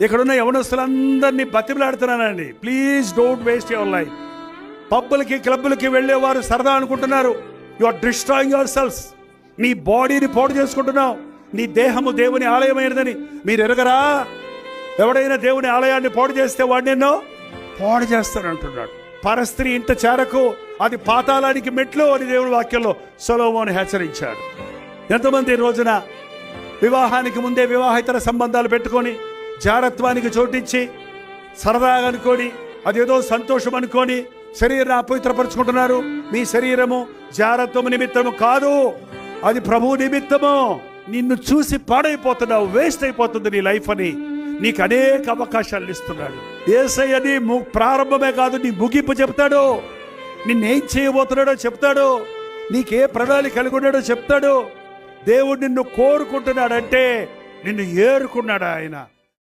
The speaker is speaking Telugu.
ఇక్కడున్న యవనస్తులందరినీ బతిమలాడుతున్నానండి, please don't waste your life. పబ్బులకి క్లబ్బులకి వెళ్ళేవారు సరదా అనుకుంటున్నారు. You are destroying yourself. నీ బాడీని పాడు చేసుకుంటున్నావు. నీ దేహము దేవుని ఆలయమైనదని మీరు ఎరగరా? ఎవడైనా దేవుని ఆలయాన్ని పాడు చేస్తే వాడిని ఎన్నో పాడు చేస్తానంటున్నాడు. పరస్త్రీ ఇంట చేరకు, అది పాతాళానికి మెట్లు అని దేవుని వాక్యంలో సొలొమోను హెచ్చరించాడు. ఎంతమంది ఈ రోజున వివాహానికి ముందే వివాహేతర సంబంధాలు పెట్టుకొని జారత్వానికి చోటించి సరదాగా అనుకొని అదేదో సంతోషం అనుకొని శరీరాన్ని అపవిత్రపరుచుకుంటున్నారు. మీ శరీరము జారత్వము నిమిత్తము కాదు, అది ప్రభువు నిమిత్తము. నిన్ను చూసి పాడైపోతున్నావు, వేస్ట్ అయిపోతుంది నీ లైఫ్ అని నీకు అనేక అవకాశాలు ఇస్తున్నాడు. యేసయ్య నీ ప్రారంభమే కాదు, నీ ముగింపు చెప్తాడు. నిన్నేం చేయబోతున్నాడో చెప్తాడు. నీకే ప్రణాళిక కలిగి ఉన్నాడో చెప్తాడు. దేవుడు నిన్ను కోరుకుంటున్నాడంటే నిన్ను ఏరుకున్నాడు ఆయన.